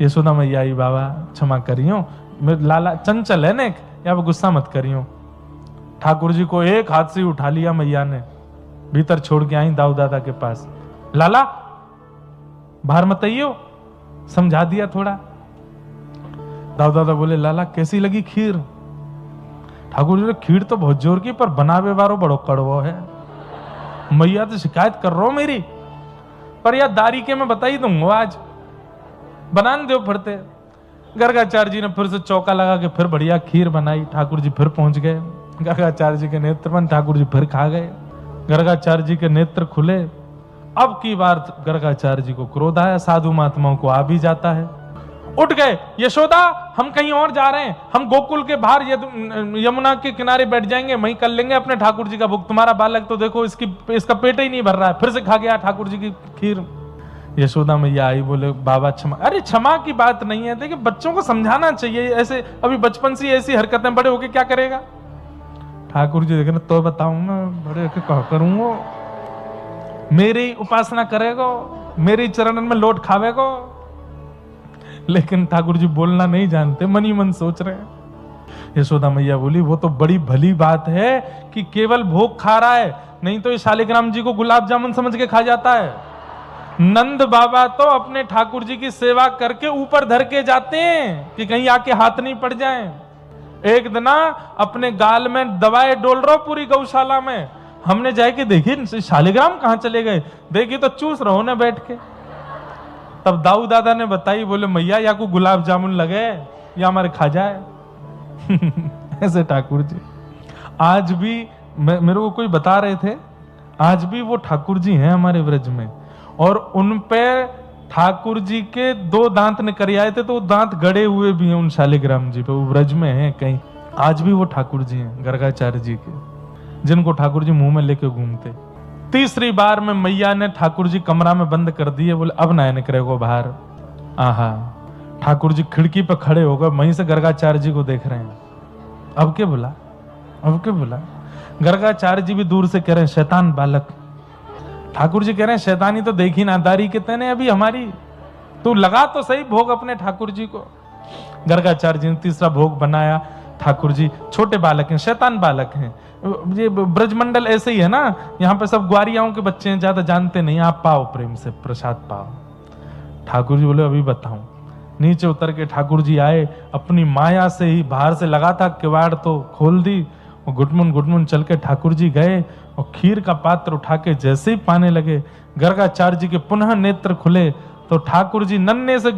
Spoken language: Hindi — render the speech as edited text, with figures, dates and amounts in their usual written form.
यशोदा मैया आई, बाबा क्षमा करियो, मेरे लाला चंचल है ने, या गुस्सा मत करियो। ठाकुर जी को एक हाथ से उठा लिया मैया ने, भीतर छोड़ के आई दाऊ दादा के पास। लाला बाहर मत आइयो, समझा दिया थोड़ा। दाऊ दादा बोले, लाला कैसी लगी खीर? ठाकुर जी, खीर तो बहुत जोर की, पर बनावे वारो बड़ो कड़वो है। मैया तो शिकायत कर रहा हूं मेरी, पर यार दारी के मैं बता ही दूंगा, आज बनान दो फिरते। गर्गाचार्य जी ने फिर से चौका लगा के फिर बढ़िया खीर बनाई। ठाकुर जी फिर पहुंच गए, गर्गाचार्य जी के नेत्र बंद, ठाकुर जी फिर खा गए। गर्गाचार्य जी के नेत्र खुले। अब की बार गर्गाचार्य जी को क्रोध आया, साधु महात्माओं को आ भी जाता है। उठ गए, यशोदा हम कहीं और जा रहे हैं, हम गोकुल के बाहर यमुना के किनारे बैठ जाएंगे, वहीं कर लेंगे अपने ठाकुर जी का भोग। तुम्हारा बालक तो देखो इसका पेट ही नहीं भर रहा है, फिर से खा गया ठाकुर जी की खीर। यशोदा मैया आई, बोले बाबा क्षमा। अरे क्षमा की बात नहीं है, देखिए बच्चों को समझाना चाहिए, ऐसे अभी बचपन से ऐसी हरकतें, बड़े होके क्या करेगा? ठाकुर जी देखे तो बताऊंगा, बड़े होके क्या करूंगा, मेरी उपासना करेगो, मेरी चरणन में लोट खावेगो। लेकिन ठाकुर जी बोलना नहीं जानते, मन ही मन सोच रहे हैं। यशोदा मैया बोली, वो तो बड़ी भली बात है कि केवल भोग खा रहा है, नहीं तो ये शालिग्राम जी को गुलाब जामुन समझ के खा जाता है। नंद बाबा तो अपने ठाकुर जी की सेवा करके ऊपर धर के जाते हैं कि कहीं आके हाथ नहीं पड़ जाए। एक दिन अपने गाल में दवाएं डोल रहा पूरी गौशाला में, हमने जाके देखी शालिग्राम कहां चले गए, देखी तो चूस रहो ने बैठ के। तब दाऊ दादा ने बताई, बोले मैया या को गुलाब जामुन लगे या हमारे खा जाए। ऐसे ठाकुर जी आज भी, मेरे को कोई बता रहे थे, आज भी वो ठाकुर जी हैं हमारे व्रज में, और उन पे ठाकुर जी के 2 दांत निकल आए थे, तो दांत गड़े हुए भी हैं उन शालिग्राम जी पे, वो व्रज में हैं कहीं। आज भी वो ठाकुर जी हैं गर्गाचार्य जी के, जिनको ठाकुर जी मुंह में लेके घूमते। तीसरी बार में मैया ने ठाकुर जी कमरा में बंद कर दिए, बोले अब ना निकलेगो बाहर। आहा, ठाकुर जी खिड़की पर खड़े हो गए, वहीं से गर्गाचार्य जी को देख रहे हैं। अब के बोला, अब के बोला? गर्गाचार्य जी भी दूर से कह रहे हैं, शैतान बालक। ठाकुर जी कह रहे हैं, शैतानी तो देखी ना दारी के तने अभी हमारी, तू लगा तो सही भोग अपने ठाकुर जी को। गर्गाचार्य जी ने तीसरा भोग बनाया। ठाकुर जी छोटे बालक हैं, शैतान बालक हैं। ये ब्रजमंडल ऐसे ही है ना, यहाँ पे सब ग्वारियाओं के बच्चे हैं, ज्यादा जानते नहीं, आप पाओ प्रेम से प्रसाद पाओ। ठाकुर जी बोले अभी बताऊं। नीचे उतर के ठाकुर जी आए, अपनी माया से ही बाहर से लगा था किवाड़ तो खोल दी, और घुटमुन चल के ठाकुर जी गए, और खीर का पात्र उठा के जैसे ही पाने लगे, गर्गाचार्य जी के पुनः नेत्र खुले तो ठाकुर जी नन्हे से